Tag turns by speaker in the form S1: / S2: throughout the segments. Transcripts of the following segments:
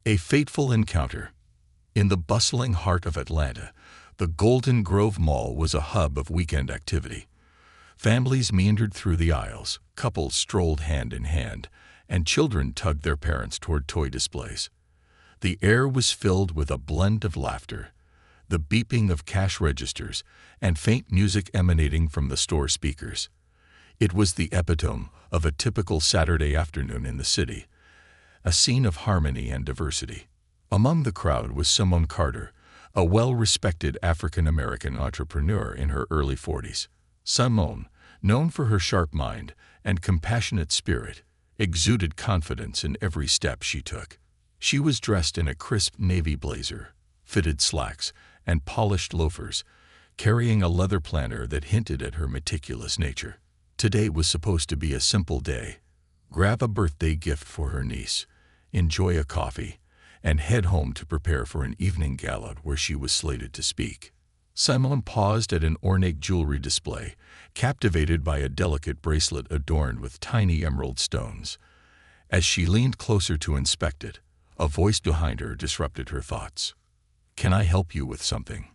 S1: A fateful encounter. In the bustling heart of Atlanta, the Golden Grove Mall was a hub of weekend activity. Families meandered through the aisles, couples strolled hand in hand, and children tugged their parents toward toy displays. The air was filled with a blend of laughter, the beeping of cash registers, and faint music emanating from the store speakers. It was the epitome of a typical Saturday afternoon in the city, a scene of harmony and diversity. Among the crowd was Simone Carter, a well-respected African-American entrepreneur in her early 40s. Simone, known for her sharp mind and compassionate spirit, exuded confidence in every step she took. She was dressed in a crisp navy blazer, fitted slacks, and polished loafers, carrying a leather planner that hinted at her meticulous nature. Today was supposed to be a simple day. Grab a birthday gift for her niece, enjoy a coffee, and head home to prepare for an evening gala where she was slated to speak. Simone paused at an ornate jewelry display, captivated by a delicate bracelet adorned with tiny emerald stones. As she leaned closer to inspect it, a voice behind her disrupted her thoughts. "Can I help you with something?"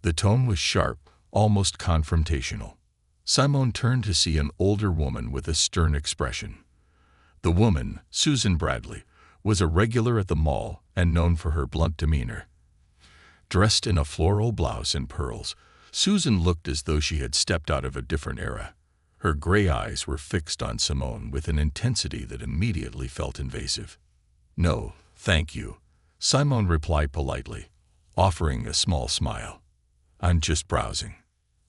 S1: The tone was sharp, almost confrontational. Simone turned to see an older woman with a stern expression. The woman, Susan Bradley, was a regular at the mall and known for her blunt demeanor. Dressed in a floral blouse and pearls, Susan looked as though she had stepped out of a different era. Her gray eyes were fixed on Simone with an intensity that immediately felt invasive. "No, thank you," Simone replied politely, offering a small smile. "I'm just browsing."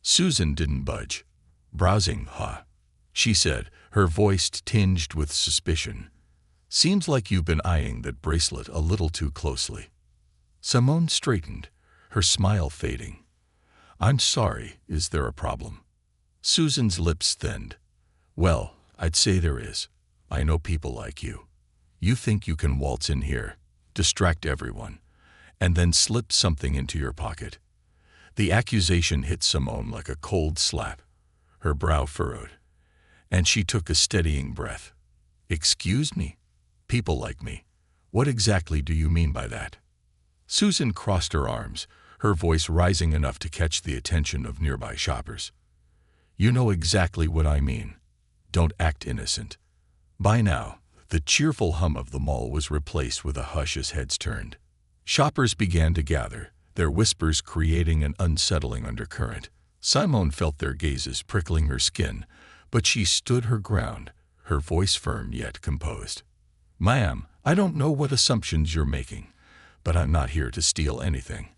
S1: Susan didn't budge. "Browsing, huh?" she said, her voice tinged with suspicion. "Seems like you've been eyeing that bracelet a little too closely." Simone straightened, her smile fading. "I'm sorry, is there a problem?" Susan's lips thinned. "Well, I'd say there is. I know people like you. You think you can waltz in here, distract everyone, and then slip something into your pocket." The accusation hit Simone like a cold slap. Her brow furrowed, and she took a steadying breath. "Excuse me? People like me? What exactly do you mean by that?" Susan crossed her arms, her voice rising enough to catch the attention of nearby shoppers. "You know exactly what I mean. Don't act innocent." By now, the cheerful hum of the mall was replaced with a hush as heads turned. Shoppers began to gather, their whispers creating an unsettling undercurrent. Simone felt their gazes prickling her skin, but she stood her ground, her voice firm yet composed. "Ma'am, I don't know what assumptions you're making, but I'm not here to steal anything.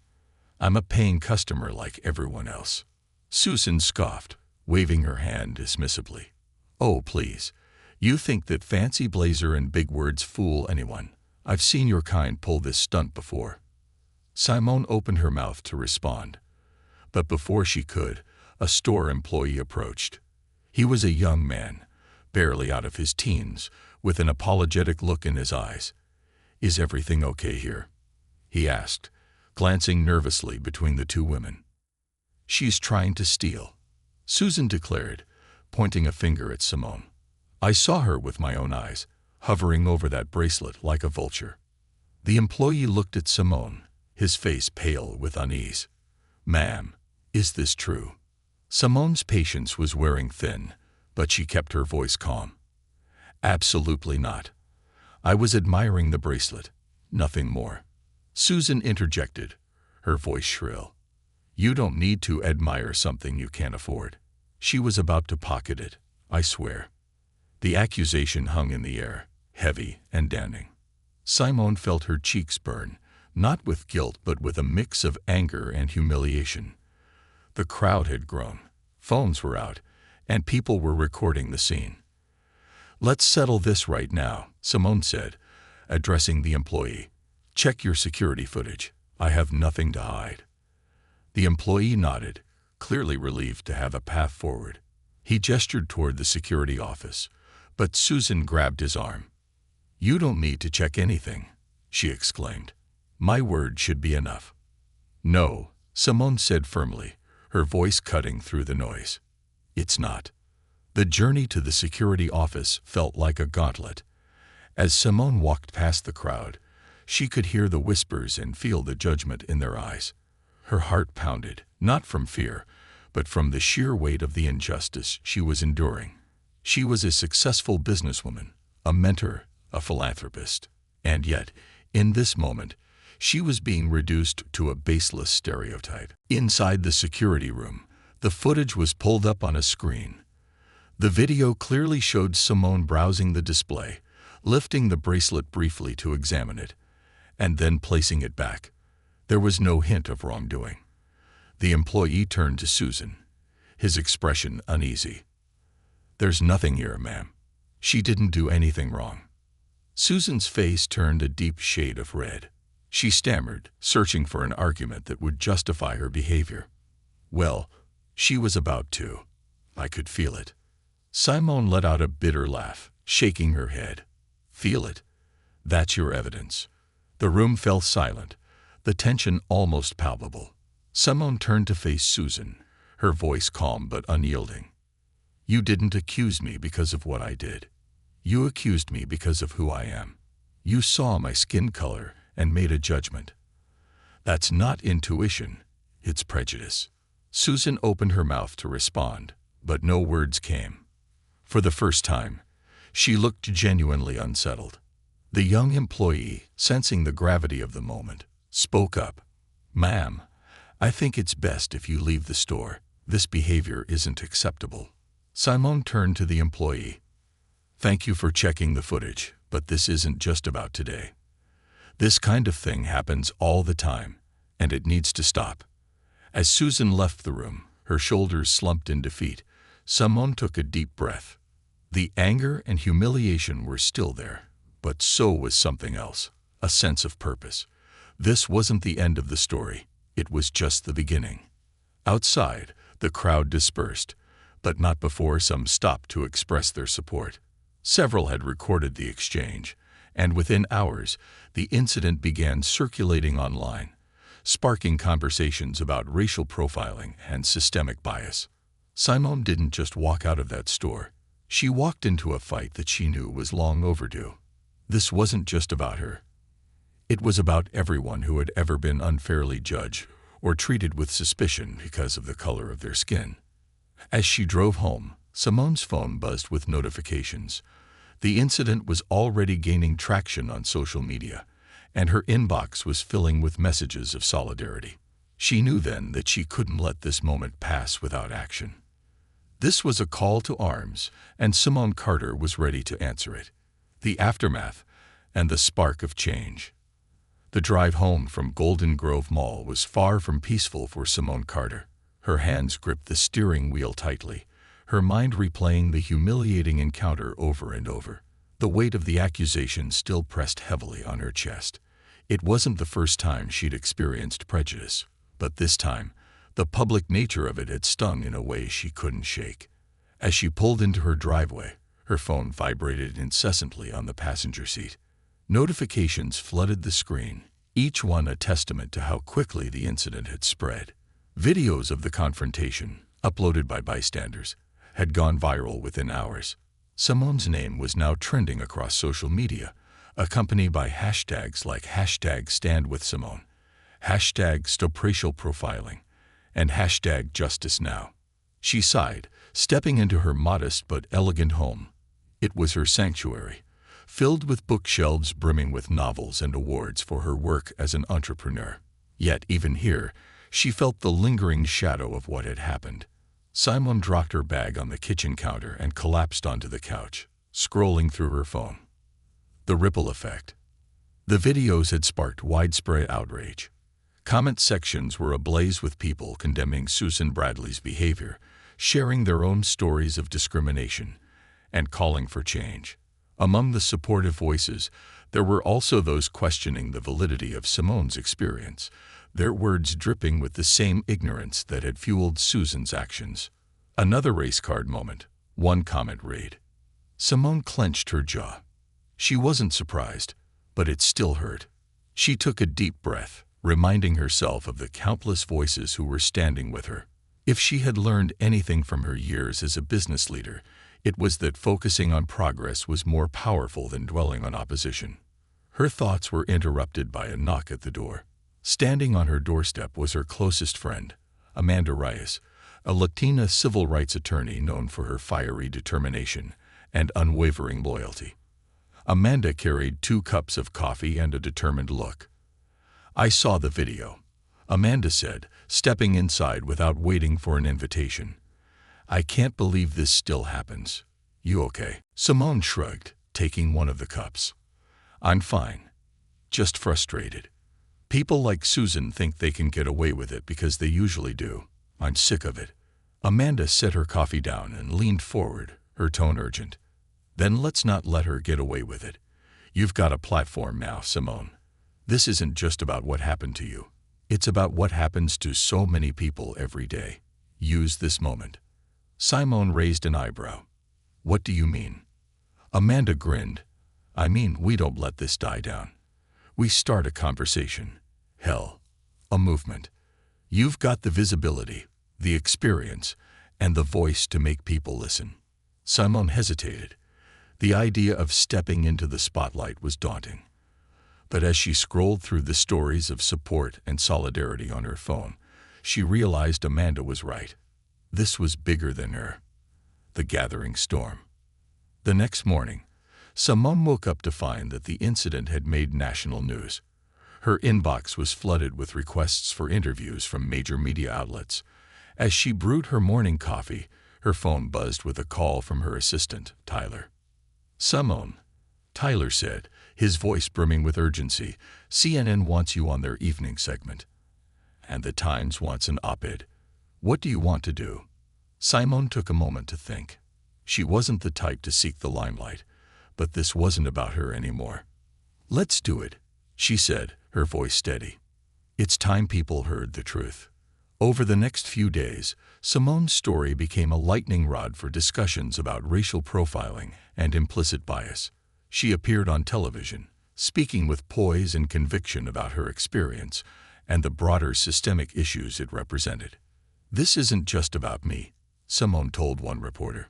S1: I'm a paying customer like everyone else." Susan scoffed, waving her hand dismissively. "Oh, please. You think that fancy blazer and big words fool anyone. I've seen your kind pull this stunt before." Simone opened her mouth to respond, but before she could, a store employee approached. He was a young man, barely out of his teens, with an apologetic look in his eyes. "Is everything okay here?" he asked, glancing nervously between the two women. "She's trying to steal," Susan declared, pointing a finger at Simone. "I saw her with my own eyes, hovering over that bracelet like a vulture." The employee looked at Simone, his face pale with unease. "Ma'am, is this true?" Simone's patience was wearing thin, but she kept her voice calm. "Absolutely not. I was admiring the bracelet, nothing more." Susan interjected, her voice shrill. "You don't need to admire something you can't afford." She was about to pocket it, I swear. The accusation hung in the air, heavy and damning. Simone felt her cheeks burn, not with guilt but with a mix of anger and humiliation. The crowd had grown, phones were out, and people were recording the scene. "Let's settle this right now," Simone said, addressing the employee. "Check your security footage. I have nothing to hide." The employee nodded, clearly relieved to have a path forward. He gestured toward the security office, but Susan grabbed his arm. "You don't need to check anything," she exclaimed. "My word should be enough." "No," Simone said firmly, her voice cutting through the noise. "It's not." The journey to the security office felt like a gauntlet. As Simone walked past the crowd, She could hear the whispers and feel the judgment in their eyes. Her heart pounded, not from fear, but from the sheer weight of the injustice she was enduring. She was a successful businesswoman, a mentor, a philanthropist. And yet, in this moment, she was being reduced to a baseless stereotype. Inside the security room, the footage was pulled up on a screen. The video clearly showed Simone browsing the display, lifting the bracelet briefly to examine it, and then placing it back. There was no hint of wrongdoing. The employee turned to Susan, his expression uneasy. "There's nothing here, ma'am. She didn't do anything wrong." Susan's face turned a deep shade of red. She stammered, searching for an argument that would justify her behavior. "Well, she was about to. I could feel it." Simone let out a bitter laugh, shaking her head. "Feel it? That's your evidence." The room fell silent, the tension almost palpable. Simone turned to face Susan, her voice calm but unyielding. "You didn't accuse me because of what I did. You accused me because of who I am. You saw my skin color and made a judgment. That's not intuition, it's prejudice." Susan opened her mouth to respond, but no words came. For the first time, she looked genuinely unsettled. The young employee, sensing the gravity of the moment, spoke up. "Ma'am, I think it's best if you leave the store. This behavior isn't acceptable." Simone turned to the employee. "Thank you for checking the footage, but this isn't just about today. This kind of thing happens all the time, and it needs to stop." As Susan left the room, her shoulders slumped in defeat, Simone took a deep breath. The anger and humiliation were still there, but so was something else, a sense of purpose. This wasn't the end of the story, it was just the beginning. Outside, the crowd dispersed, but not before some stopped to express their support. Several had recorded the exchange, and within hours, the incident began circulating online, sparking conversations about racial profiling and systemic bias. Simone didn't just walk out of that store. She walked into a fight that she knew was long overdue. This wasn't just about her. It was about everyone who had ever been unfairly judged or treated with suspicion because of the color of their skin. As she drove home, Simone's phone buzzed with notifications. The incident was already gaining traction on social media, and her inbox was filling with messages of solidarity. She knew then that she couldn't let this moment pass without action. This was a call to arms, and Simone Carter was ready to answer it. The aftermath and the spark of change. The drive home from Golden Grove Mall was far from peaceful for Simone Carter. Her hands gripped the steering wheel tightly, her mind replaying the humiliating encounter over and over. The weight of the accusation still pressed heavily on her chest. It wasn't the first time she'd experienced prejudice, but this time, the public nature of it had stung in a way she couldn't shake. As she pulled into her driveway, her phone vibrated incessantly on the passenger seat. Notifications flooded the screen, each one a testament to how quickly the incident had spread. Videos of the confrontation, uploaded by bystanders, had gone viral within hours. Simone's name was now trending across social media, accompanied by hashtags like #StandWithSimone, #StopRacialProfiling, and #JusticeNow. She sighed, stepping into her modest but elegant home. It was her sanctuary, filled with bookshelves brimming with novels and awards for her work as an entrepreneur. Yet even here, she felt the lingering shadow of what had happened. Simone dropped her bag on the kitchen counter and collapsed onto the couch, scrolling through her phone. The ripple effect. The videos had sparked widespread outrage. Comment sections were ablaze with people condemning Susan Bradley's behavior, sharing their own stories of discrimination, and calling for change. Among the supportive voices, there were also those questioning the validity of Simone's experience, their words dripping with the same ignorance that had fueled Susan's actions. Another race card moment, one comment read. Simone clenched her jaw. She wasn't surprised, but it still hurt. She took a deep breath, reminding herself of the countless voices who were standing with her. If she had learned anything from her years as a business leader, it was that focusing on progress was more powerful than dwelling on opposition. Her thoughts were interrupted by a knock at the door. Standing on her doorstep was her closest friend, Amanda Reyes, a Latina civil rights attorney known for her fiery determination and unwavering loyalty. Amanda carried 2 cups of coffee and a determined look. "I saw the video," Amanda said, stepping inside without waiting for an invitation. "I can't believe this still happens. You okay?" Simone shrugged, taking one of the cups. "I'm fine. Just frustrated. People like Susan think they can get away with it because they usually do. I'm sick of it." Amanda set her coffee down and leaned forward, her tone urgent. "Then let's not let her get away with it. You've got a platform now, Simone. This isn't just about what happened to you. It's about what happens to so many people every day. Use this moment." Simone raised an eyebrow. "What do you mean?" Amanda grinned. "I mean, we don't let this die down. We start a conversation. Hell, a movement. You've got the visibility, the experience, and the voice to make people listen." Simone hesitated. The idea of stepping into the spotlight was daunting. But as she scrolled through the stories of support and solidarity on her phone, she realized Amanda was right. This was bigger than her. The gathering storm. The next morning, Simone woke up to find that the incident had made national news. Her inbox was flooded with requests for interviews from major media outlets. As she brewed her morning coffee, her phone buzzed with a call from her assistant, Tyler. "Simone," Tyler said, his voice brimming with urgency, "CNN wants you on their evening segment. And the Times wants an op-ed. What do you want to do?" Simone took a moment to think. She wasn't the type to seek the limelight, but this wasn't about her anymore. "Let's do it," she said, her voice steady. It's time people heard the truth. Over the next few days, Simone's story became a lightning rod for discussions about racial profiling and implicit bias. She appeared on television, speaking with poise and conviction about her experience and the broader systemic issues it represented. "This isn't just about me," Simone told one reporter.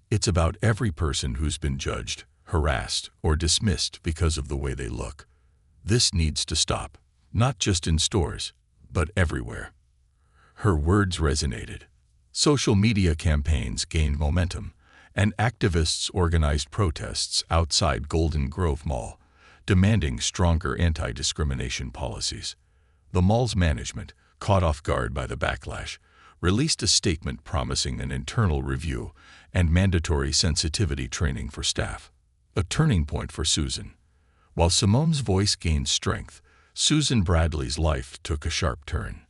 S1: "It's about every person who's been judged, harassed, or dismissed because of the way they look. This needs to stop, not just in stores, but everywhere." Her words resonated. Social media campaigns gained momentum, and activists organized protests outside Golden Grove Mall, demanding stronger anti-discrimination policies. The mall's management, caught off guard by the backlash, released a statement promising an internal review and mandatory sensitivity training for staff. A turning point for Susan. While Simone's voice gained strength, Susan Bradley's life took a sharp turn.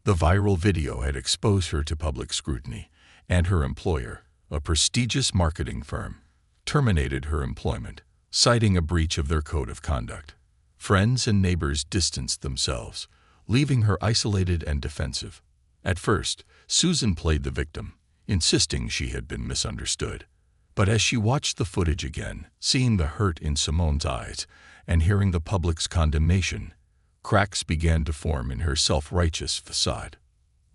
S1: The viral video had exposed her to public scrutiny, and her employer, a prestigious marketing firm, terminated her employment, citing a breach of their code of conduct. Friends and neighbors distanced themselves, leaving her isolated and defensive. At first, Susan played the victim, insisting she had been misunderstood. But as she watched the footage again, seeing the hurt in Simone's eyes and hearing the public's condemnation, cracks began to form in her self-righteous facade.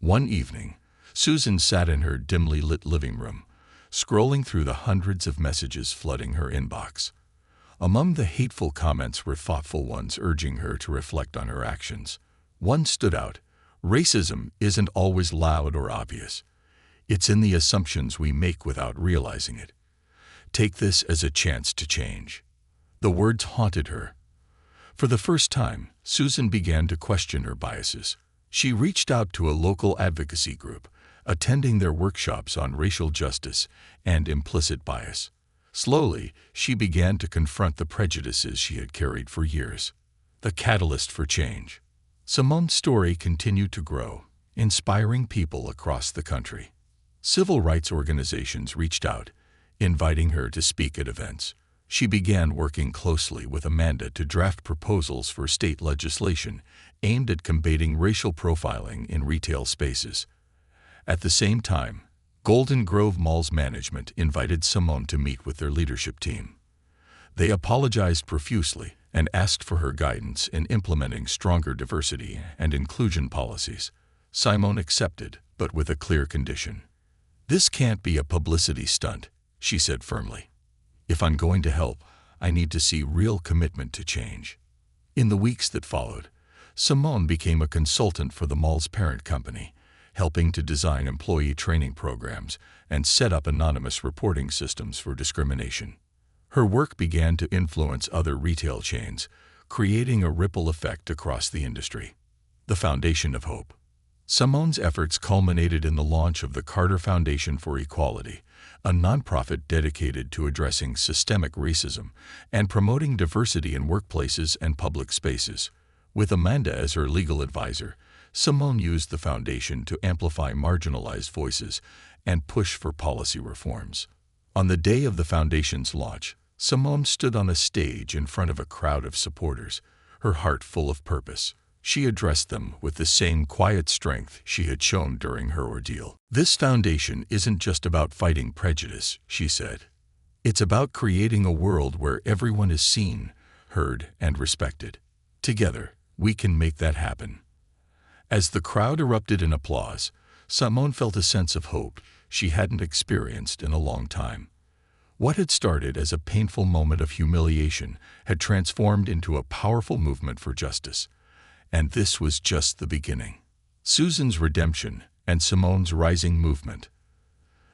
S1: One evening, Susan sat in her dimly lit living room, scrolling through the hundreds of messages flooding her inbox. Among the hateful comments were thoughtful ones urging her to reflect on her actions. One stood out: "Racism isn't always loud or obvious. It's in the assumptions we make without realizing it. Take this as a chance to change." The words haunted her. For the first time, Susan began to question her biases. She reached out to a local advocacy group, attending their workshops on racial justice and implicit bias. Slowly, she began to confront the prejudices she had carried for years. The catalyst for change. Simone's story continued to grow, inspiring people across the country. Civil rights organizations reached out, inviting her to speak at events. She began working closely with Amanda to draft proposals for state legislation aimed at combating racial profiling in retail spaces. At the same time, Golden Grove Mall's management invited Simone to meet with their leadership team. They apologized profusely and asked for her guidance in implementing stronger diversity and inclusion policies. Simone accepted, but with a clear condition. "This can't be a publicity stunt," she said firmly. "If I'm going to help, I need to see real commitment to change. In the weeks that followed, Simone became a consultant for the mall's parent company, helping to design employee training programs and set up anonymous reporting systems for discrimination. Her work began to influence other retail chains, creating a ripple effect across the industry. The Foundation of Hope. Simone's efforts culminated in the launch of the Carter Foundation for Equality, a nonprofit dedicated to addressing systemic racism and promoting diversity in workplaces and public spaces. With Amanda as her legal advisor, Simone used the foundation to amplify marginalized voices and push for policy reforms. On the day of the foundation's launch, Simone stood on a stage in front of a crowd of supporters, her heart full of purpose. She addressed them with the same quiet strength she had shown during her ordeal. "This foundation isn't just about fighting prejudice," she said. "It's about creating a world where everyone is seen, heard, and respected. Together, we can make that happen." As the crowd erupted in applause, Simone felt a sense of hope she hadn't experienced in a long time. What had started as a painful moment of humiliation had transformed into a powerful movement for justice. And this was just the beginning. Susan's redemption and Simone's rising movement.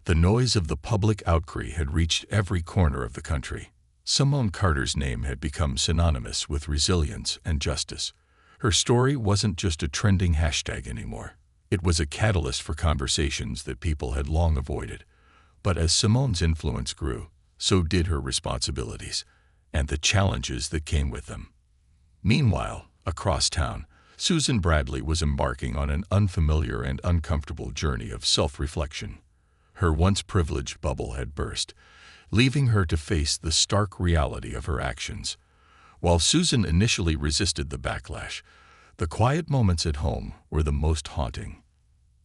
S1: The noise of the public outcry had reached every corner of the country. Simone Carter's name had become synonymous with resilience and justice. Her story wasn't just a trending hashtag anymore. It was a catalyst for conversations that people had long avoided. But as Simone's influence grew, so did her responsibilities, and the challenges that came with them. Meanwhile, across town, Susan Bradley was embarking on an unfamiliar and uncomfortable journey of self-reflection. Her once privileged bubble had burst, leaving her to face the stark reality of her actions. While Susan initially resisted the backlash, the quiet moments at home were the most haunting.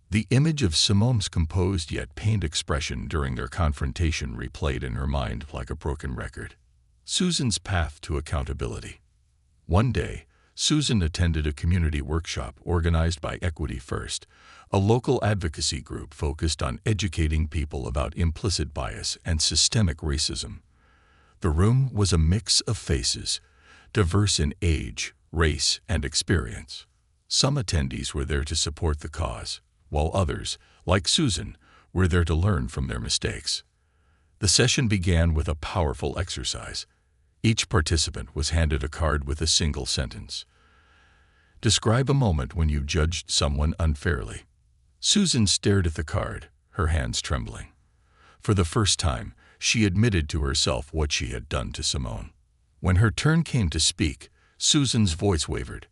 S1: The image of Simone's composed yet pained expression during their confrontation replayed in her mind like a broken record. Susan's path to accountability. One day, Susan attended a community workshop organized by Equity First, a local advocacy group focused on educating people about implicit bias and systemic racism. The room was a mix of faces, diverse in age, race, and experience. Some attendees were there to support the cause, while others, like Susan, were there to learn from their mistakes. The session began with a powerful exercise. Each participant was handed a card with a single sentence. Describe a moment when you judged someone unfairly. Susan stared at the card, her hands trembling. For the first time, she admitted to herself what she had done to Simone. When her turn came to speak, Susan's voice wavered.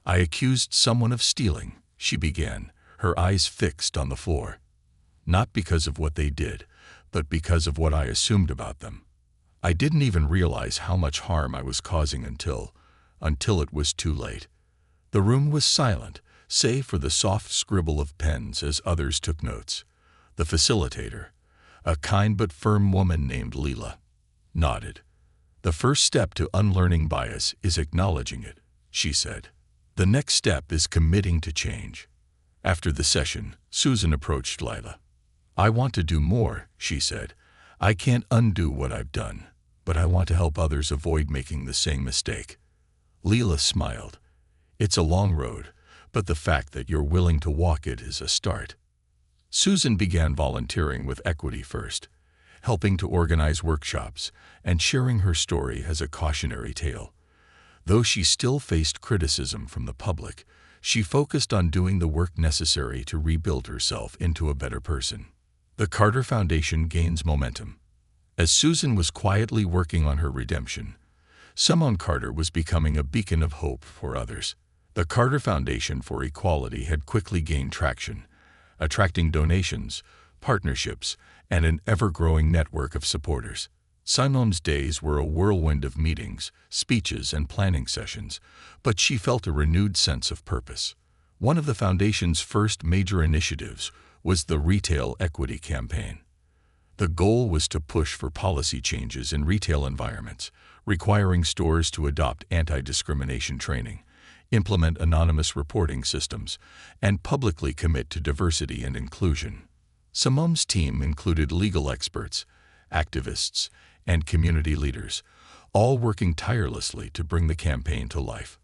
S1: "I accused someone of stealing," she began, her eyes fixed on the floor. "Not because of what they did, but because of what I assumed about them. I didn't even realize how much harm I was causing until it was too late." The room was silent, save for the soft scribble of pens as others took notes. The facilitator, a kind but firm woman named Leela, nodded. "The first step to unlearning bias is acknowledging it," she said. "The next step is committing to change." After the session, Susan approached Lila. "I want to do more," she said. "I can't undo what I've done, but I want to help others avoid making the same mistake." Leela smiled. "It's a long road, but the fact that you're willing to walk it is a start." Susan began volunteering with Equity First, helping to organize workshops and sharing her story as a cautionary tale. Though she still faced criticism from the public, she focused on doing the work necessary to rebuild herself into a better person. The Carter Foundation gains momentum. As Susan was quietly working on her redemption, Simone Carter was becoming a beacon of hope for others. The Carter Foundation for Equality had quickly gained traction, attracting donations, partnerships, and an ever-growing network of supporters. Simone's days were a whirlwind of meetings, speeches, and planning sessions, but she felt a renewed sense of purpose. One of the Foundation's first major initiatives was the Retail Equity Campaign. The goal was to push for policy changes in retail environments, requiring stores to adopt anti-discrimination training, implement anonymous reporting systems, and publicly commit to diversity and inclusion. Simone's team included legal experts, activists, and community leaders, all working tirelessly to bring the campaign to life.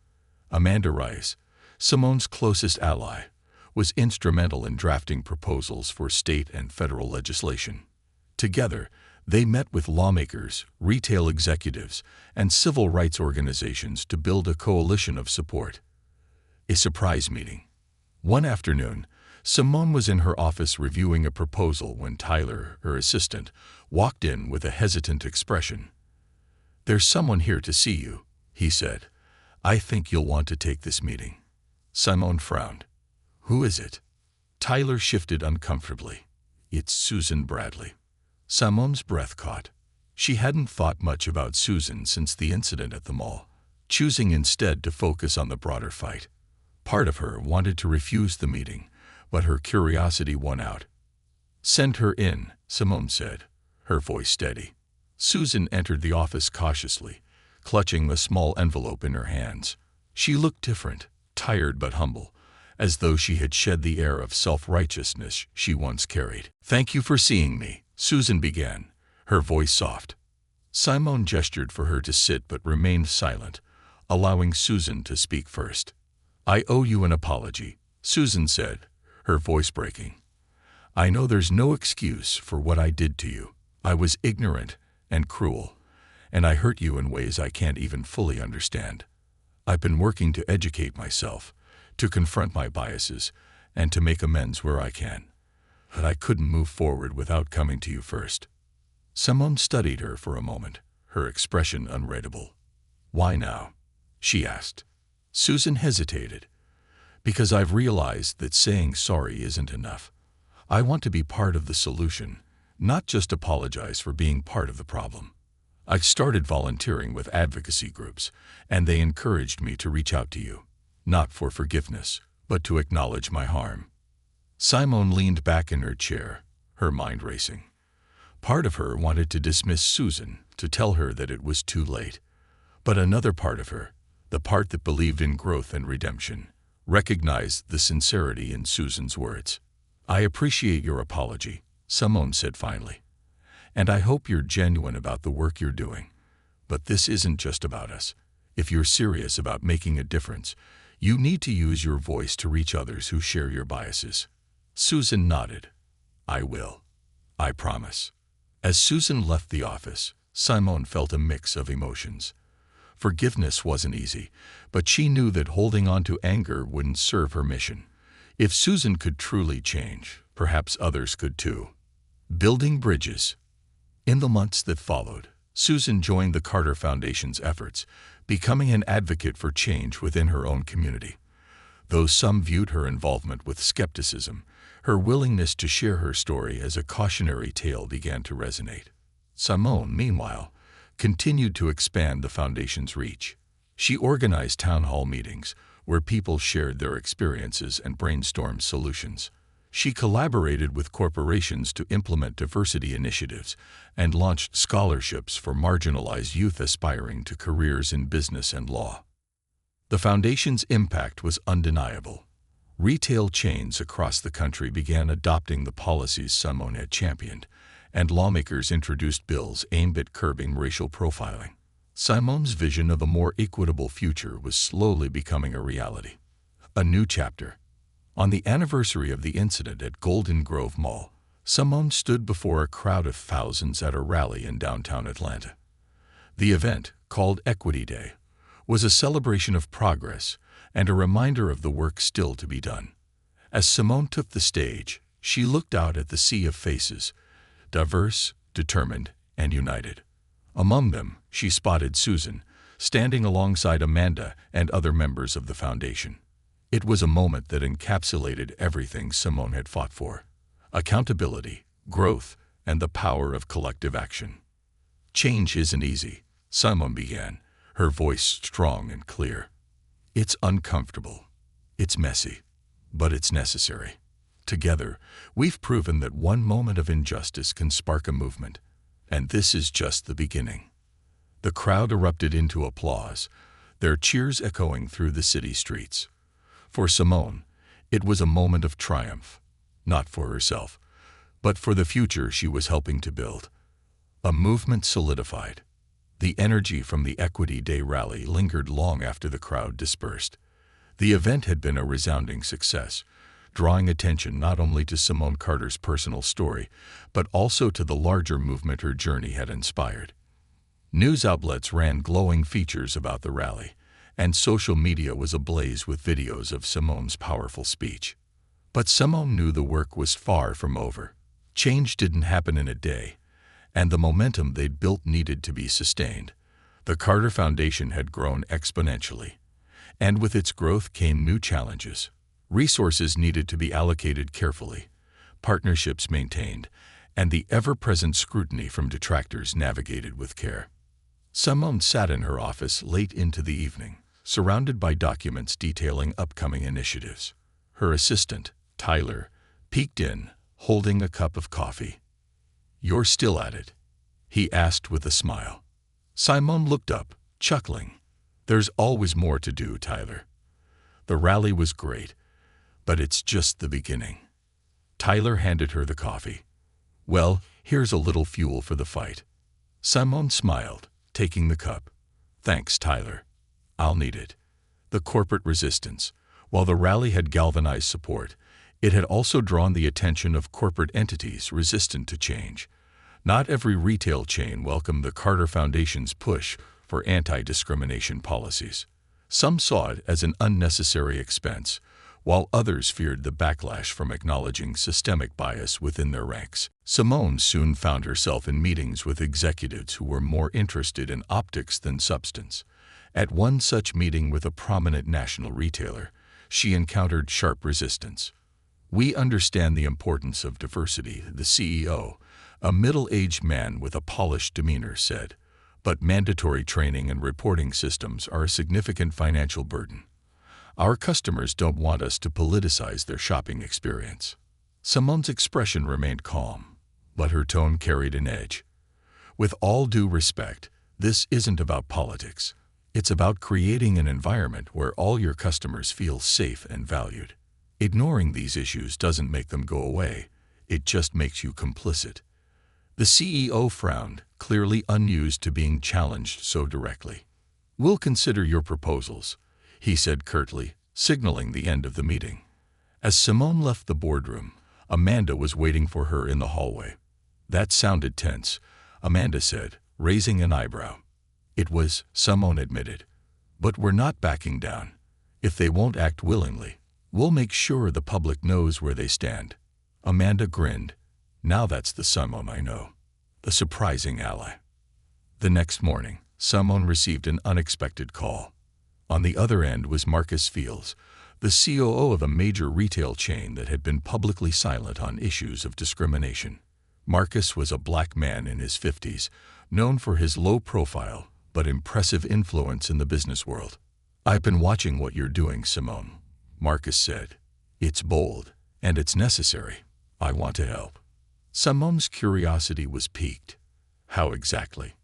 S1: Amanda Rice, Simone's closest ally, was instrumental in drafting proposals for state and federal legislation. Together, they met with lawmakers, retail executives, and civil rights organizations to build a coalition of support. A surprise meeting. One afternoon, Simone was in her office reviewing a proposal when Tyler, her assistant, walked in with a hesitant expression. "There's someone here to see you," he said. "I think you'll want to take this meeting." Simone frowned. "Who is it?" Tyler shifted uncomfortably. "It's Susan Bradley." Simone's breath caught. She hadn't thought much about Susan since the incident at the mall, choosing instead to focus on the broader fight. Part of her wanted to refuse the meeting, but her curiosity won out. "Send her in," Simone said, her voice steady. Susan entered the office cautiously, clutching a small envelope in her hands. She looked different, tired but humble, as though she had shed the air of self-righteousness she once carried. "Thank you for seeing me," Susan began, her voice soft. Simone gestured for her to sit but remained silent, allowing Susan to speak first. "I owe you an apology," Susan said, her voice breaking. "I know there's no excuse for what I did to you. I was ignorant and cruel, and I hurt you in ways I can't even fully understand. I've been working to educate myself, to confront my biases, and to make amends where I can. But I couldn't move forward without coming to you first." Simone studied her for a moment, her expression unreadable. "Why now?" she asked. Susan hesitated. "Because I've realized that saying sorry isn't enough. I want to be part of the solution, not just apologize for being part of the problem. I've started volunteering with advocacy groups, and they encouraged me to reach out to you, not for forgiveness, but to acknowledge my harm." Simone leaned back in her chair, her mind racing. Part of her wanted to dismiss Susan, to tell her that it was too late. But another part of her, the part that believed in growth and redemption, recognized the sincerity in Susan's words. "I appreciate your apology," Simone said finally. "And I hope you're genuine about the work you're doing. But this isn't just about us. If you're serious about making a difference, you need to use your voice to reach others who share your biases." Susan nodded. "I will. I promise." As Susan left the office, Simone felt a mix of emotions. Forgiveness wasn't easy, but she knew that holding on to anger wouldn't serve her mission. If Susan could truly change, perhaps others could too. Building bridges. In the months that followed, Susan joined the Carter Foundation's efforts, becoming an advocate for change within her own community. Though some viewed her involvement with skepticism, her willingness to share her story as a cautionary tale began to resonate. Simone, meanwhile, continued to expand the foundation's reach. She organized town hall meetings where people shared their experiences and brainstormed solutions. She collaborated with corporations to implement diversity initiatives and launched scholarships for marginalized youth aspiring to careers in business and law. The foundation's impact was undeniable. Retail chains across the country began adopting the policies Simone had championed, and lawmakers introduced bills aimed at curbing racial profiling. Simone's vision of a more equitable future was slowly becoming a reality. A new chapter. On the anniversary of the incident at Golden Grove Mall, Simone stood before a crowd of thousands at a rally in downtown Atlanta. The event, called Equity Day, was a celebration of progress and a reminder of the work still to be done. As Simone took the stage, she looked out at the sea of faces, diverse, determined, and united. Among them, she spotted Susan, standing alongside Amanda and other members of the foundation. It was a moment that encapsulated everything Simone had fought for: accountability, growth, and the power of collective action. "Change isn't easy," Simone began, her voice strong and clear. "It's uncomfortable. It's messy. But it's necessary. Together, we've proven that one moment of injustice can spark a movement. And this is just the beginning." The crowd erupted into applause, their cheers echoing through the city streets. For Simone, it was a moment of triumph, not for herself, but for the future she was helping to build. A movement solidified, The energy from the Equity Day rally lingered long after the crowd dispersed. The event had been a resounding success, drawing attention not only to Simone Carter's personal story, but also to the larger movement her journey had inspired. News outlets ran glowing features about the rally, and social media was ablaze with videos of Simone's powerful speech. But Simone knew the work was far from over. Change didn't happen in a day, and the momentum they'd built needed to be sustained. The Carter Foundation had grown exponentially, and with its growth came new challenges. Resources needed to be allocated carefully, partnerships maintained, and the ever-present scrutiny from detractors navigated with care. Simone sat in her office late into the evening, surrounded by documents detailing upcoming initiatives. Her assistant, Tyler, peeked in, holding a cup of coffee. "You're still at it?" he asked with a smile. Simone looked up, chuckling. "There's always more to do, Tyler. The rally was great, but it's just the beginning." Tyler handed her the coffee. "Well, here's a little fuel for the fight." Simone smiled, taking the cup. "Thanks, Tyler. I'll need it." The corporate resistance. While the rally had galvanized support, it had also drawn the attention of corporate entities resistant to change. Not every retail chain welcomed the Carter Foundation's push for anti-discrimination policies. Some saw it as an unnecessary expense, while others feared the backlash from acknowledging systemic bias within their ranks. Simone soon found herself in meetings with executives who were more interested in optics than substance. At one such meeting with a prominent national retailer, she encountered sharp resistance. "We understand the importance of diversity," the CEO, a middle-aged man with a polished demeanor, said, "but mandatory training and reporting systems are a significant financial burden. Our customers don't want us to politicize their shopping experience." Simone's expression remained calm, but her tone carried an edge. "With all due respect, this isn't about politics. It's about creating an environment where all your customers feel safe and valued. Ignoring these issues doesn't make them go away, it just makes you complicit." The CEO frowned, clearly unused to being challenged so directly. "We'll consider your proposals," he said curtly, signaling the end of the meeting. As Simone left the boardroom, Amanda was waiting for her in the hallway. "That sounded tense," Amanda said, raising an eyebrow. "It was," Simone admitted. "But we're not backing down. If they won't act willingly, we'll make sure the public knows where they stand." Amanda grinned. "Now that's the Simone I know. A surprising ally." The next morning, Simone received an unexpected call. On the other end was Marcus Fields, the COO of a major retail chain that had been publicly silent on issues of discrimination. Marcus was a black man in his 50s, known for his low profile but impressive influence in the business world. "I've been watching what you're doing, Simone," Marcus said. "It's bold, and it's necessary. I want to help." Simone's curiosity was piqued. "How exactly?"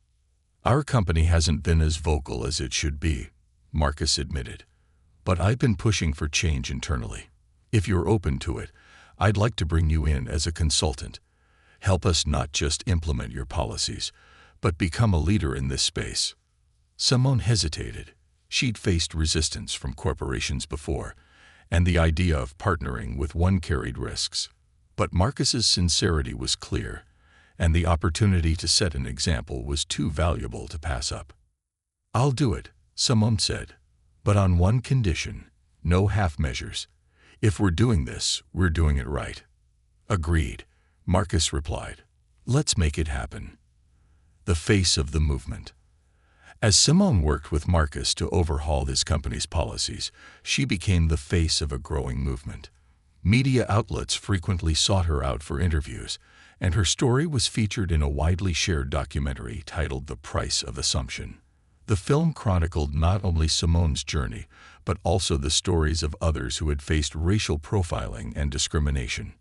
S1: "Our company hasn't been as vocal as it should be," Marcus admitted. "But I've been pushing for change internally. If you're open to it, I'd like to bring you in as a consultant. Help us not just implement your policies, but become a leader in this space." Simone hesitated. She'd faced resistance from corporations before, and the idea of partnering with one carried risks. But Marcus's sincerity was clear, and the opportunity to set an example was too valuable to pass up. "I'll do it," Simone said, "but on one condition: no half measures. If we're doing this, we're doing it right." "Agreed," Marcus replied. "Let's make it happen." The face of the movement. As Simone worked with Marcus to overhaul his company's policies, she became the face of a growing movement. Media outlets frequently sought her out for interviews, and her story was featured in a widely shared documentary titled The Price of Assumption. The film chronicled not only Simone's journey, but also the stories of others who had faced racial profiling and discrimination.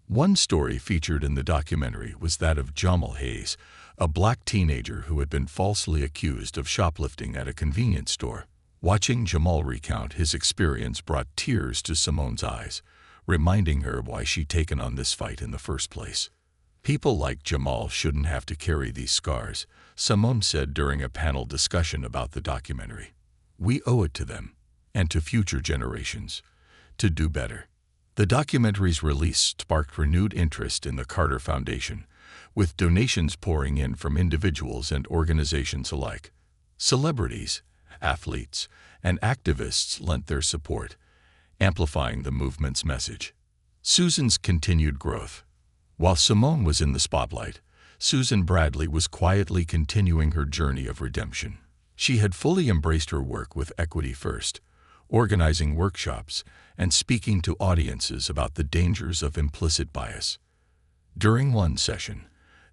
S1: One story featured in the documentary was that of Jamal Hayes, a black teenager who had been falsely accused of shoplifting at a convenience store. Watching Jamal recount his experience brought tears to Simone's eyes, reminding her why she'd taken on this fight in the first place. People like Jamal shouldn't have to carry these scars, Simone said during a panel discussion about the documentary. We owe it to them, and to future generations, to do better. The documentary's release sparked renewed interest in the Carter Foundation, with donations pouring in from individuals and organizations alike. Celebrities, athletes, and activists lent their support, amplifying the movement's message. Susan's continued growth. While Simone was in the spotlight, Susan Bradley was quietly continuing her journey of redemption. She had fully embraced her work with Equity First, organizing workshops and speaking to audiences about the dangers of implicit bias. During one session,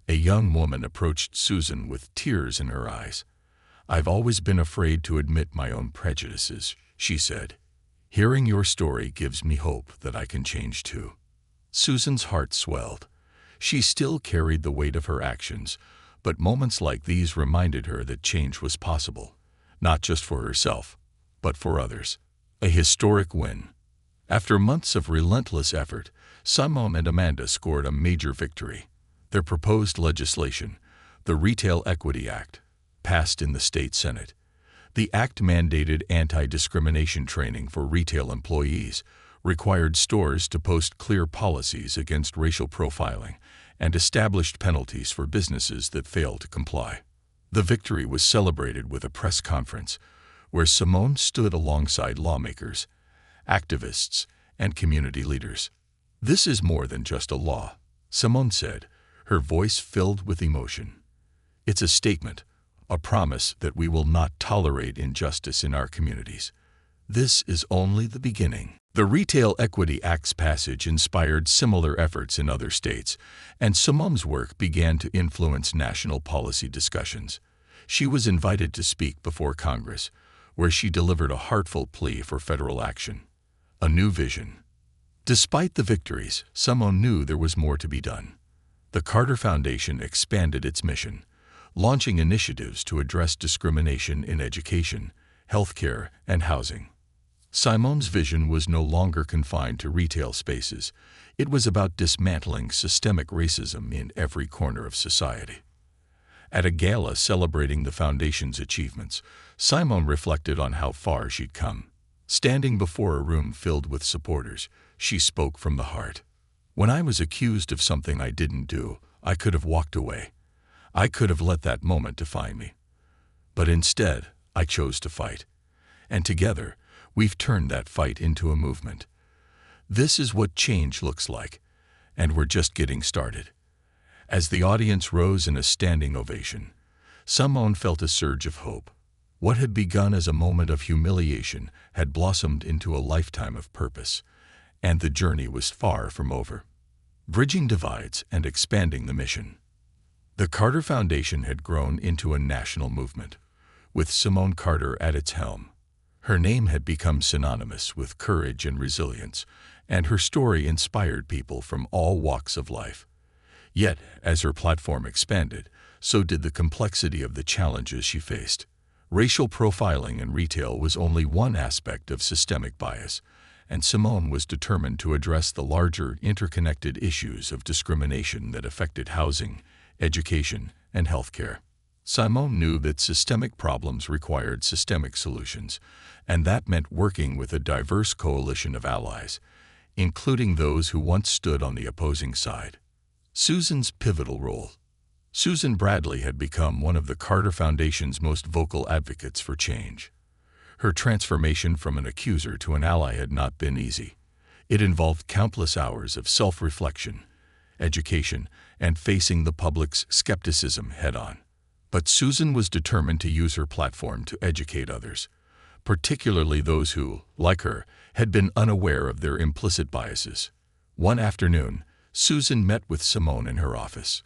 S1: a young woman approached Susan with tears in her eyes. "I've always been afraid to admit my own prejudices," she said. "Hearing your story gives me hope that I can change too." Susan's heart swelled. She still carried the weight of her actions, but moments like these reminded her that change was possible, not just for herself, but for others. A historic win. After months of relentless effort, Simone and Amanda scored a major victory. Their proposed legislation, the Retail Equity Act, passed in the state Senate. The act mandated anti-discrimination training for retail employees, required stores to post clear policies against racial profiling, and established penalties for businesses that failed to comply. The victory was celebrated with a press conference, where Simone stood alongside lawmakers, activists, and community leaders. "This is more than just a law," Simone said, her voice filled with emotion. "It's a statement, a promise that we will not tolerate injustice in our communities. This is only the beginning." The Retail Equity Act's passage inspired similar efforts in other states, and Simone's work began to influence national policy discussions. She was invited to speak before Congress, where she delivered a heartfelt plea for federal action. A new vision. Despite the victories, Simone knew there was more to be done. The Carter Foundation expanded its mission, launching initiatives to address discrimination in education, healthcare, and housing. Simone's vision was no longer confined to retail spaces. It was about dismantling systemic racism in every corner of society. At a gala celebrating the Foundation's achievements, Simone reflected on how far she'd come. Standing before a room filled with supporters, she spoke from the heart. "When I was accused of something I didn't do, I could have walked away. I could have let that moment define me. But instead, I chose to fight. And together, we've turned that fight into a movement. This is what change looks like, and we're just getting started." As the audience rose in a standing ovation, Simone felt a surge of hope. What had begun as a moment of humiliation had blossomed into a lifetime of purpose, and the journey was far from over. Bridging divides and expanding the mission. The Carter Foundation had grown into a national movement, with Simone Carter at its helm. Her name had become synonymous with courage and resilience, and her story inspired people from all walks of life. Yet, as her platform expanded, so did the complexity of the challenges she faced. Racial profiling in retail was only one aspect of systemic bias, and Simone was determined to address the larger, interconnected issues of discrimination that affected housing, education, and healthcare. Simone knew that systemic problems required systemic solutions, and that meant working with a diverse coalition of allies, including those who once stood on the opposing side. Susan's pivotal role. Susan Bradley had become one of the Carter Foundation's most vocal advocates for change. Her transformation from an accuser to an ally had not been easy. It involved countless hours of self-reflection, education, and facing the public's skepticism head-on. But Susan was determined to use her platform to educate others, particularly those who, like her, had been unaware of their implicit biases. One afternoon, Susan met with Simone in her office.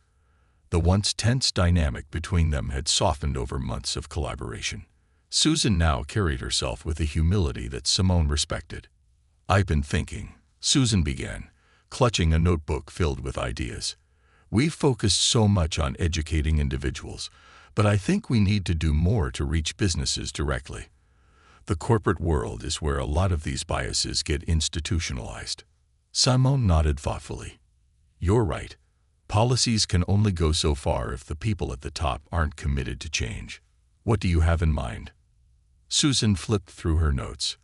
S1: The once tense dynamic between them had softened over months of collaboration. Susan now carried herself with a humility that Simone respected. "I've been thinking," Susan began, clutching a notebook filled with ideas. "We've focused so much on educating individuals, but I think we need to do more to reach businesses directly. The corporate world is where a lot of these biases get institutionalized." Simone nodded thoughtfully. "You're right. Policies can only go so far if the people at the top aren't committed to change. What do you have in mind? Susan flipped through her notes.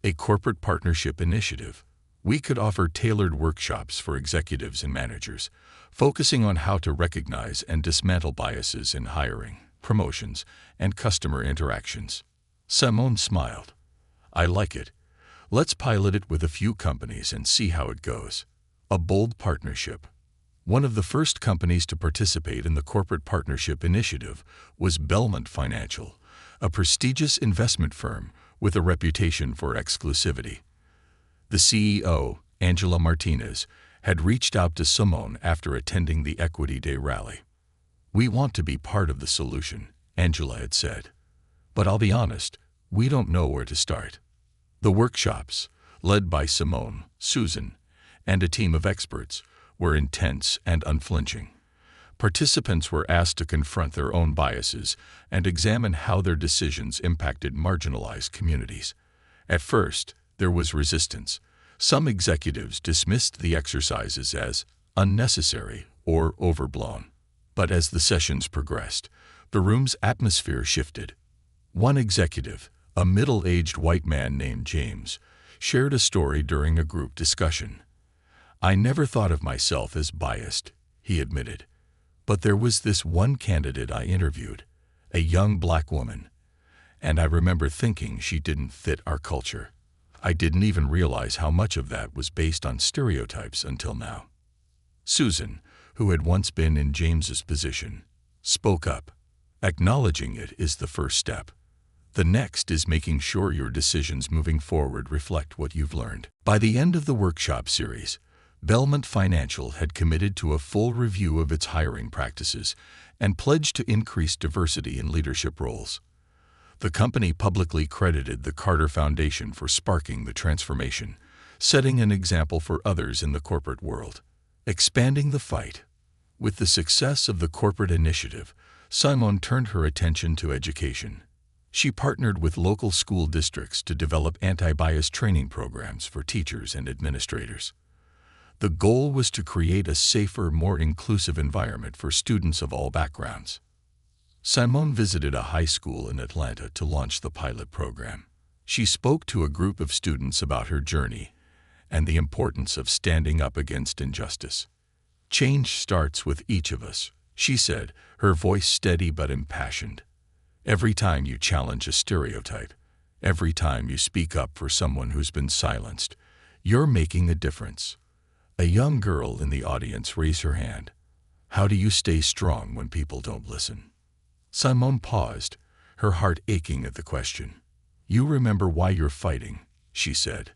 S1: A corporate partnership initiative. We could offer tailored workshops for executives and managers, focusing on how to recognize and dismantle biases in hiring, promotions, and customer interactions. Simone smiled. I like it. Let's pilot it with a few companies and see how it goes. A bold partnership. One of the first companies to participate in the corporate partnership initiative was Belmont Financial, a prestigious investment firm with a reputation for exclusivity. The CEO, Angela Martinez, had reached out to Simone after attending the Equity Day rally. We want to be part of the solution, Angela had said. But I'll be honest, we don't know where to start. The workshops, led by Simone, Susan, and a team of experts, were intense and unflinching. Participants were asked to confront their own biases and examine how their decisions impacted marginalized communities. At first, there was resistance. Some executives dismissed the exercises as unnecessary or overblown. But as the sessions progressed, the room's atmosphere shifted. One executive, a middle-aged white man named James, shared a story during a group discussion. I never thought of myself as biased, he admitted. But there was this one candidate I interviewed, a young black woman, and I remember thinking she didn't fit our culture. I didn't even realize how much of that was based on stereotypes until now. Susan, who had once been in James's position, spoke up. Acknowledging it is the first step. The next is making sure your decisions moving forward reflect what you've learned. By the end of the workshop series, Belmont Financial had committed to a full review of its hiring practices and pledged to increase diversity in leadership roles. The company publicly credited the Carter Foundation for sparking the transformation, setting an example for others in the corporate world. Expanding the fight. With the success of the corporate initiative, Simone turned her attention to education. She partnered with local school districts to develop anti-bias training programs for teachers and administrators. The goal was to create a safer, more inclusive environment for students of all backgrounds. Simone visited a high school in Atlanta to launch the pilot program. She spoke to a group of students about her journey and the importance of standing up against injustice. Change starts with each of us, she said, her voice steady but impassioned. Every time you challenge a stereotype, every time you speak up for someone who's been silenced, you're making a difference. A young girl in the audience raised her hand. How do you stay strong when people don't listen? Simone paused, her heart aching at the question. You remember why you're fighting, she said.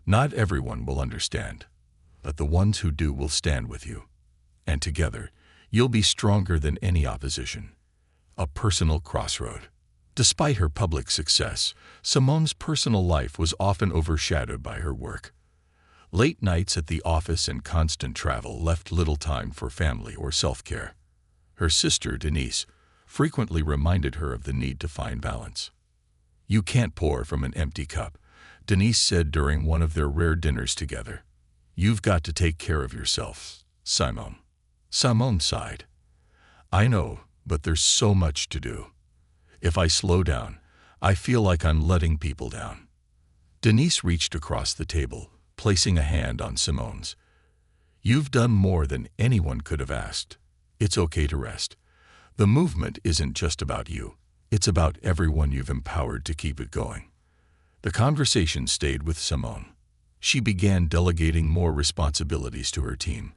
S1: Not everyone will understand, but the ones who do will stand with you. And together, you'll be stronger than any opposition. A personal crossroad. Despite her public success, Simone's personal life was often overshadowed by her work. Late nights at the office and constant travel left little time for family or self-care. Her sister, Denise, frequently reminded her of the need to find balance. You can't pour from an empty cup, Denise said during one of their rare dinners together. You've got to take care of yourself, Simone. Simone sighed. I know, but there's so much to do. If I slow down, I feel like I'm letting people down. Denise reached across the table, placing a hand on Simone's. You've done more than anyone could have asked. It's okay to rest. The movement isn't just about you. It's about everyone you've empowered to keep it going. The conversation stayed with Simone. She began delegating more responsibilities to her team,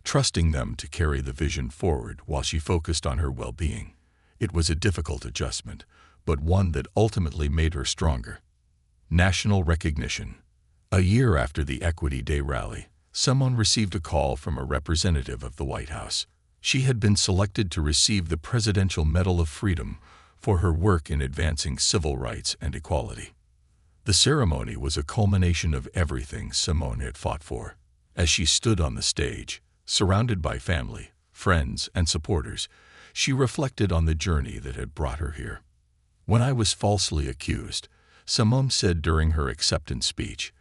S1: trusting them to carry the vision forward while she focused on her well-being. It was a difficult adjustment, but one that ultimately made her stronger. National recognition. A year after the Equity Day rally, Simone received a call from a representative of the White House. She had been selected to receive the Presidential Medal of Freedom for her work in advancing civil rights and equality. The ceremony was a culmination of everything Simone had fought for. As she stood on the stage, surrounded by family, friends, and supporters, she reflected on the journey that had brought her here. When I was falsely accused, Simone said during her acceptance speech,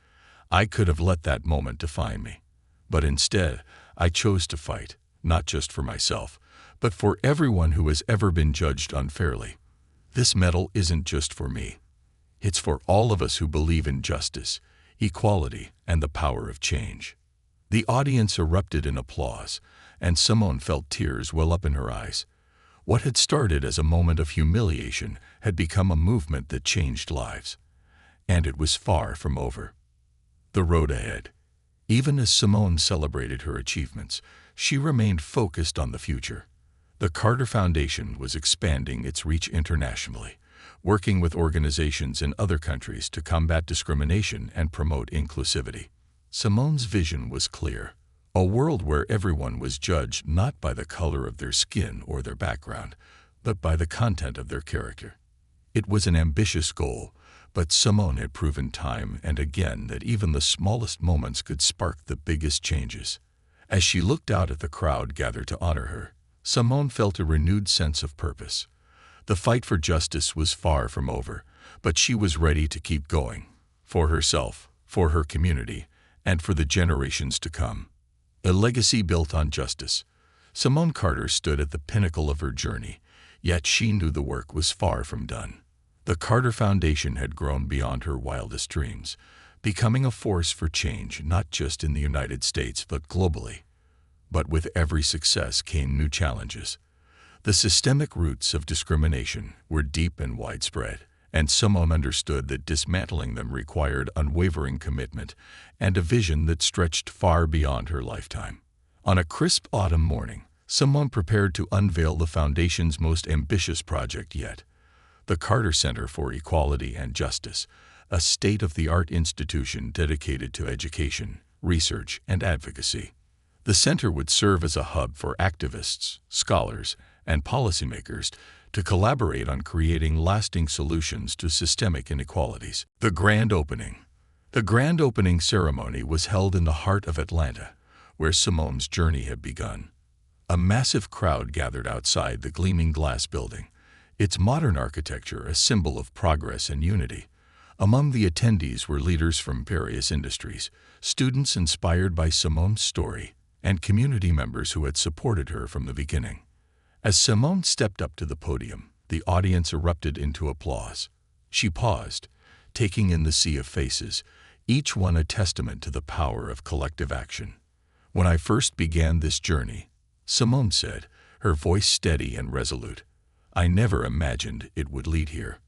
S1: I could have let that moment define me. But instead, I chose to fight, not just for myself, but for everyone who has ever been judged unfairly. This medal isn't just for me. It's for all of us who believe in justice, equality, and the power of change." The audience erupted in applause, and Simone felt tears well up in her eyes. What had started as a moment of humiliation had become a movement that changed lives. And it was far from over. The road ahead. Even as Simone celebrated her achievements, she remained focused on the future. The Carter Foundation was expanding its reach internationally, working with organizations in other countries to combat discrimination and promote inclusivity. Simone's vision was clear: a world where everyone was judged not by the color of their skin or their background, but by the content of their character. It was an ambitious goal, but Simone had proven time and again that even the smallest moments could spark the biggest changes. As she looked out at the crowd gathered to honor her, Simone felt a renewed sense of purpose. The fight for justice was far from over, but she was ready to keep going, for herself, for her community, and for the generations to come. A legacy built on justice. Simone Carter stood at the pinnacle of her journey, yet she knew the work was far from done. The Carter Foundation had grown beyond her wildest dreams, becoming a force for change not just in the United States but globally. But with every success came new challenges. The systemic roots of discrimination were deep and widespread, and Simone understood that dismantling them required unwavering commitment and a vision that stretched far beyond her lifetime. On a crisp autumn morning, Simone prepared to unveil the Foundation's most ambitious project yet, the Carter Center for Equality and Justice, a state-of-the-art institution dedicated to education, research, and advocacy. The center would serve as a hub for activists, scholars, and policymakers to collaborate on creating lasting solutions to systemic inequalities. The grand opening. The grand opening ceremony was held in the heart of Atlanta, where Simone's journey had begun. A massive crowd gathered outside the gleaming glass building, its modern architecture a symbol of progress and unity. Among the attendees were leaders from various industries, students inspired by Simone's story, and community members who had supported her from the beginning. As Simone stepped up to the podium, the audience erupted into applause. She paused, taking in the sea of faces, each one a testament to the power of collective action. "When I first began this journey," Simone said, her voice steady and resolute, "I never imagined it would lead here.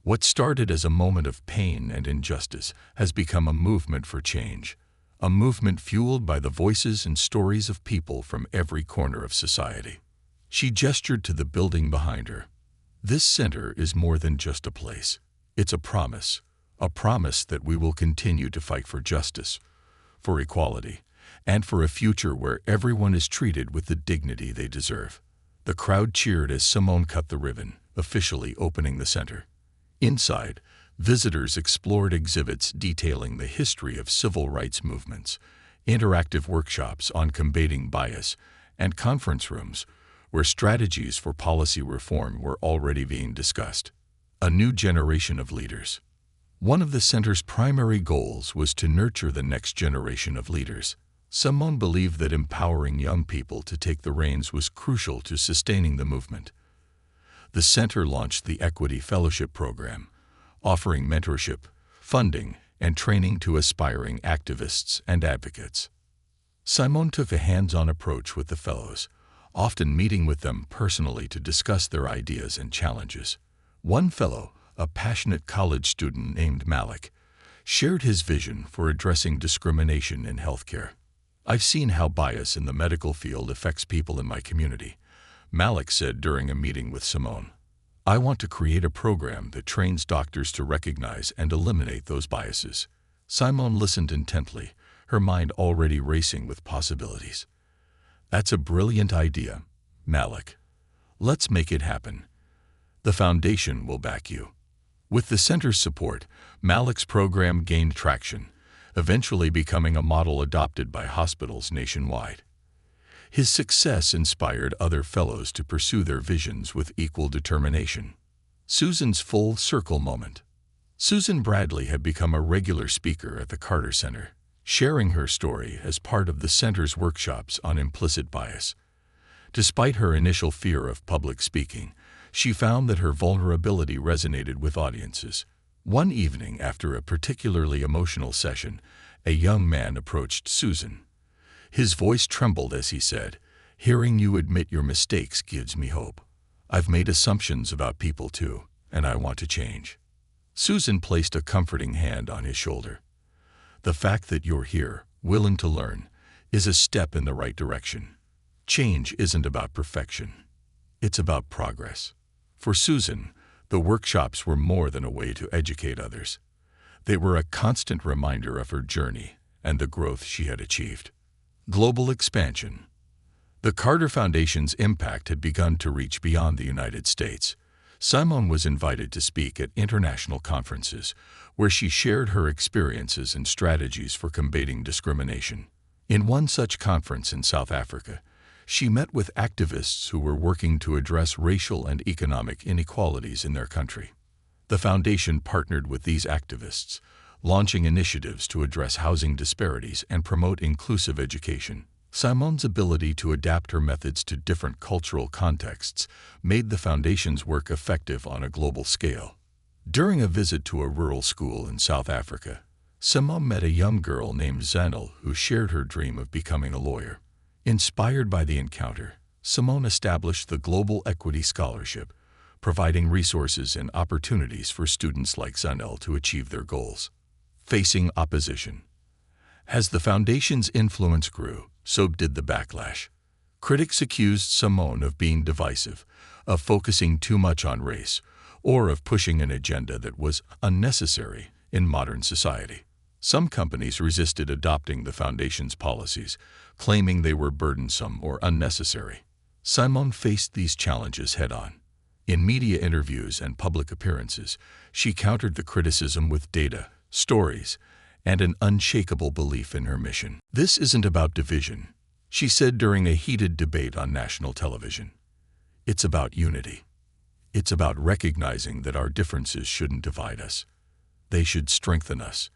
S1: What started as a moment of pain and injustice has become a movement for change, a movement fueled by the voices and stories of people from every corner of society." She gestured to the building behind her. "This center is more than just a place. It's a promise that we will continue to fight for justice, for equality, and for a future where everyone is treated with the dignity they deserve." The crowd cheered as Simone cut the ribbon, officially opening the center. Inside, visitors explored exhibits detailing the history of civil rights movements, interactive workshops on combating bias, and conference rooms where strategies for policy reform were already being discussed. A new generation of leaders. One of the center's primary goals was to nurture the next generation of leaders. Simone believed that empowering young people to take the reins was crucial to sustaining the movement. The center launched the Equity Fellowship Program, offering mentorship, funding, and training to aspiring activists and advocates. Simone took a hands-on approach with the fellows, often meeting with them personally to discuss their ideas and challenges. One fellow, a passionate college student named Malik, shared his vision for addressing discrimination in healthcare. "I've seen how bias in the medical field affects people in my community," Malik said during a meeting with Simone. "I want to create a program that trains doctors to recognize and eliminate those biases." Simone listened intently, her mind already racing with possibilities. "That's a brilliant idea, Malik. Let's make it happen. The foundation will back you." With the center's support, Malik's program gained traction, eventually becoming a model adopted by hospitals nationwide. His success inspired other fellows to pursue their visions with equal determination. Susan's full circle moment. Susan Bradley had become a regular speaker at the Carter Center, sharing her story as part of the center's workshops on implicit bias. Despite her initial fear of public speaking, she found that her vulnerability resonated with audiences. One evening, after a particularly emotional session, a young man approached Susan. His voice trembled as he said, "Hearing you admit your mistakes gives me hope. I've made assumptions about people too, and I want to change." Susan placed a comforting hand on his shoulder. "The fact that you're here, willing to learn, is a step in the right direction. Change isn't about perfection. It's about progress." For Susan, the workshops were more than a way to educate others. They were a constant reminder of her journey and the growth she had achieved. Global expansion. The Carter Foundation's impact had begun to reach beyond the United States. Simone was invited to speak at international conferences, where she shared her experiences and strategies for combating discrimination. In one such conference in South Africa, she met with activists who were working to address racial and economic inequalities in their country. The foundation partnered with these activists, launching initiatives to address housing disparities and promote inclusive education. Simone's ability to adapt her methods to different cultural contexts made the foundation's work effective on a global scale. During a visit to a rural school in South Africa, Simone met a young girl named Zanel who shared her dream of becoming a lawyer. Inspired by the encounter, Simone established the Global Equity Scholarship, providing resources and opportunities for students like Zanel to achieve their goals. Facing opposition. As the foundation's influence grew, so did the backlash. Critics accused Simone of being divisive, of focusing too much on race, or of pushing an agenda that was unnecessary in modern society. Some companies resisted adopting the foundation's policies, claiming they were burdensome or unnecessary. Simone faced these challenges head-on. In media interviews and public appearances, she countered the criticism with data, stories, and an unshakable belief in her mission. "This isn't about division," she said during a heated debate on national television. "It's about unity. It's about recognizing that our differences shouldn't divide us. They should strengthen us.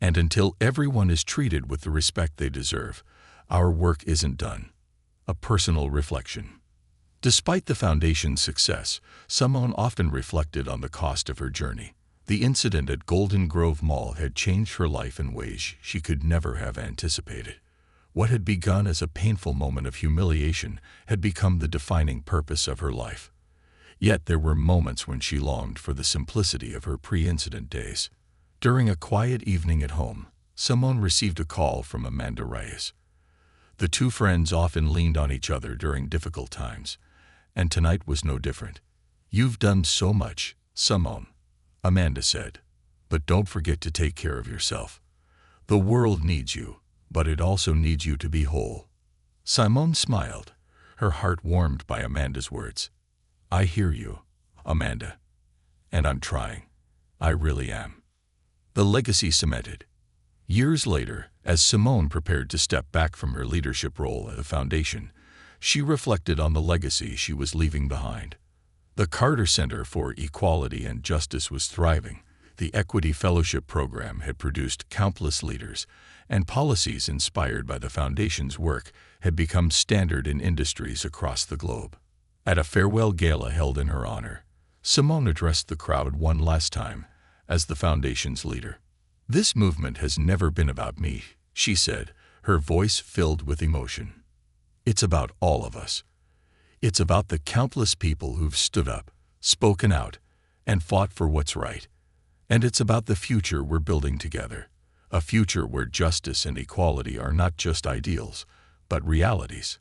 S1: And until everyone is treated with the respect they deserve, our work isn't done." A personal reflection. Despite the foundation's success, Simone often reflected on the cost of her journey. The incident at Golden Grove Mall had changed her life in ways she could never have anticipated. What had begun as a painful moment of humiliation had become the defining purpose of her life. Yet there were moments when she longed for the simplicity of her pre-incident days. During a quiet evening at home, Simone received a call from Amanda Reyes. The two friends often leaned on each other during difficult times, and tonight was no different. "You've done so much, Simone," Amanda said, "but don't forget to take care of yourself. The world needs you, but it also needs you to be whole." Simone smiled, her heart warmed by Amanda's words. "I hear you, Amanda, and I'm trying. I really am." The legacy cemented. Years later, as Simone prepared to step back from her leadership role at the foundation, she reflected on the legacy she was leaving behind. The Carter Center for Equality and Justice was thriving. The Equity Fellowship Program had produced countless leaders, and policies inspired by the foundation's work had become standard in industries across the globe. At a farewell gala held in her honor, Simone addressed the crowd one last time as the foundation's leader. "This movement has never been about me," she said, her voice filled with emotion. "It's about all of us. It's about the countless people who've stood up, spoken out, and fought for what's right. And it's about the future we're building together, a future where justice and equality are not just ideals, but realities."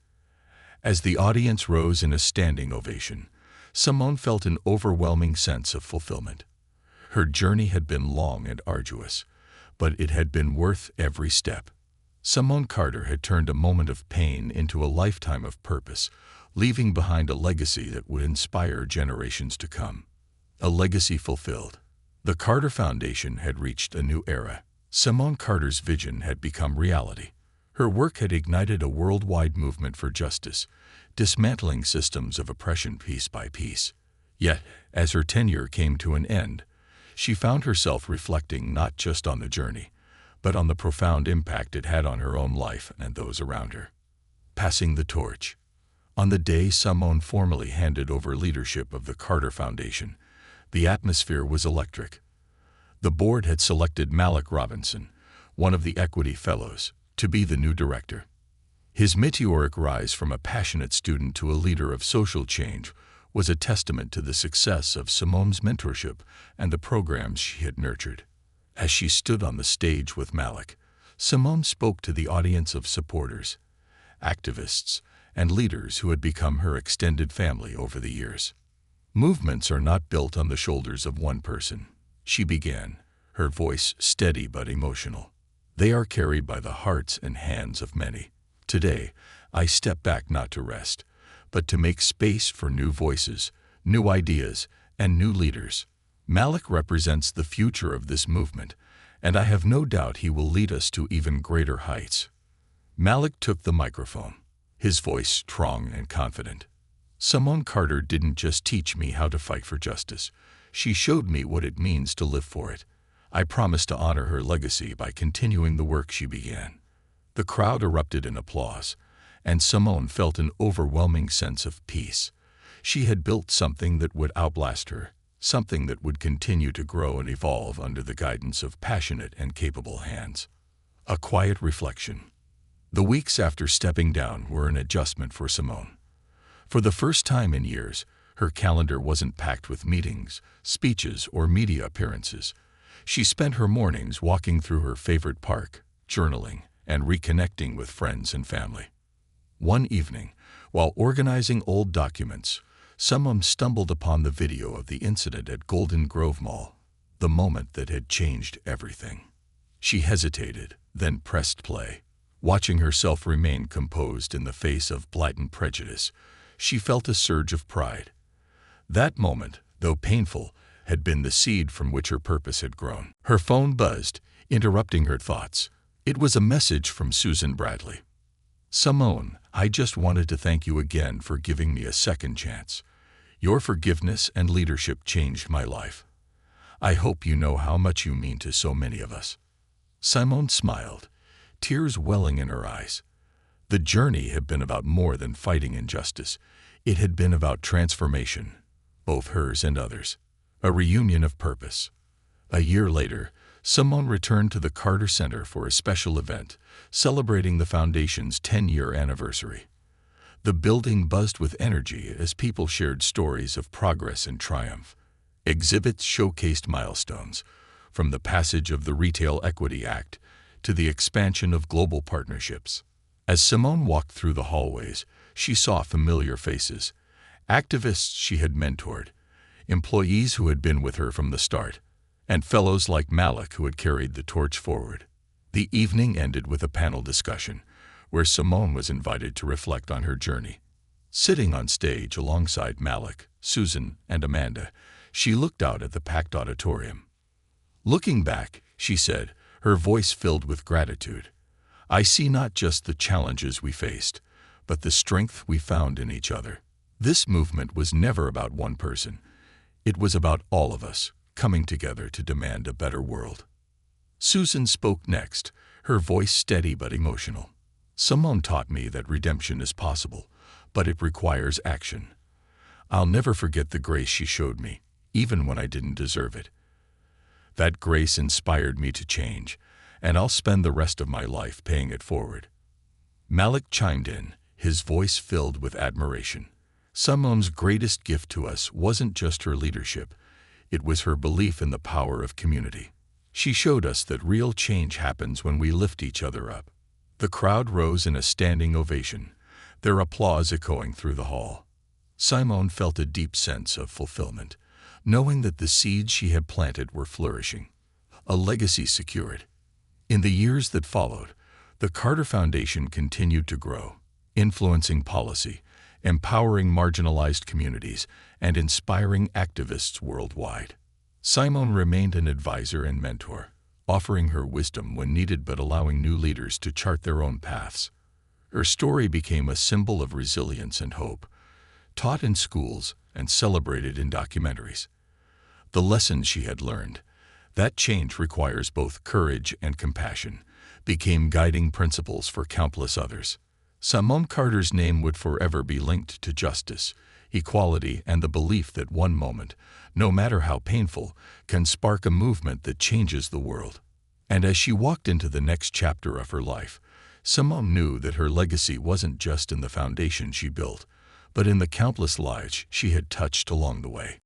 S1: As the audience rose in a standing ovation, Simone felt an overwhelming sense of fulfillment. Her journey had been long and arduous, but it had been worth every step. Simone Carter had turned a moment of pain into a lifetime of purpose, leaving behind a legacy that would inspire generations to come. A legacy fulfilled. The Carter Foundation had reached a new era. Simone Carter's vision had become reality. Her work had ignited a worldwide movement for justice, dismantling systems of oppression piece by piece. Yet, as her tenure came to an end, she found herself reflecting not just on the journey, but on the profound impact it had on her own life and those around her. Passing the torch. On the day Simone formally handed over leadership of the Carter Foundation, the atmosphere was electric. The board had selected Malik Robinson, one of the Equity Fellows, to be the new director. His meteoric rise from a passionate student to a leader of social change was a testament to the success of Simone's mentorship and the programs she had nurtured. As she stood on the stage with Malik, Simone spoke to the audience of supporters, activists, and leaders who had become her extended family over the years. Movements are not built on the shoulders of one person, she began, her voice steady but emotional. They are carried by the hearts and hands of many. Today, I step back not to rest, but to make space for new voices, new ideas, and new leaders. Malik represents the future of this movement, and I have no doubt he will lead us to even greater heights. Malik took the microphone, his voice strong and confident. Simone Carter didn't just teach me how to fight for justice. She showed me what it means to live for it. I promised to honor her legacy by continuing the work she began. The crowd erupted in applause, and Simone felt an overwhelming sense of peace. She had built something that would outlast her, something that would continue to grow and evolve under the guidance of passionate and capable hands. A quiet reflection. The weeks after stepping down were an adjustment for Simone. For the first time in years, her calendar wasn't packed with meetings, speeches, or media appearances. She spent her mornings walking through her favorite park, journaling, and reconnecting with friends and family. One evening, while organizing old documents, Simone stumbled upon the video of the incident at Golden Grove Mall, the moment that had changed everything. She hesitated, then pressed play. Watching herself remain composed in the face of blatant prejudice, she felt a surge of pride. That moment, though painful, had been the seed from which her purpose had grown. Her phone buzzed, interrupting her thoughts. It was a message from Susan Bradley. "Simone, I just wanted to thank you again for giving me a second chance. Your forgiveness and leadership changed my life. I hope you know how much you mean to so many of us." Simone smiled, tears welling in her eyes. The journey had been about more than fighting injustice. It had been about transformation, both hers and others. A reunion of purpose. A year later, Simone returned to the Carter Center for a special event, celebrating the Foundation's 10-year anniversary. The building buzzed with energy as people shared stories of progress and triumph. Exhibits showcased milestones, from the passage of the Retail Equity Act to the expansion of global partnerships. As Simone walked through the hallways, she saw familiar faces, activists she had mentored, employees who had been with her from the start, and fellows like Malik who had carried the torch forward. The evening ended with a panel discussion, where Simone was invited to reflect on her journey. Sitting on stage alongside Malik, Susan, and Amanda, she looked out at the packed auditorium. Looking back, she said, her voice filled with gratitude, "I see not just the challenges we faced, but the strength we found in each other." This movement was never about one person. It was about all of us, coming together to demand a better world. Susan spoke next, her voice steady but emotional. "Simone taught me that redemption is possible, but it requires action. I'll never forget the grace she showed me, even when I didn't deserve it. That grace inspired me to change, and I'll spend the rest of my life paying it forward." Malik chimed in, his voice filled with admiration. Simone's greatest gift to us wasn't just her leadership, it was her belief in the power of community. She showed us that real change happens when we lift each other up. The crowd rose in a standing ovation, their applause echoing through the hall. Simone felt a deep sense of fulfillment, knowing that the seeds she had planted were flourishing, a legacy secured. In the years that followed, the Carter Foundation continued to grow, influencing policy, empowering marginalized communities, and inspiring activists worldwide. Simone remained an advisor and mentor, offering her wisdom when needed but allowing new leaders to chart their own paths. Her story became a symbol of resilience and hope, taught in schools and celebrated in documentaries. The lessons she had learned, that change requires both courage and compassion, became guiding principles for countless others. Simone Carter's name would forever be linked to justice, equality, and the belief that one moment, no matter how painful, can spark a movement that changes the world. And as she walked into the next chapter of her life, Simone knew that her legacy wasn't just in the foundation she built, but in the countless lives she had touched along the way.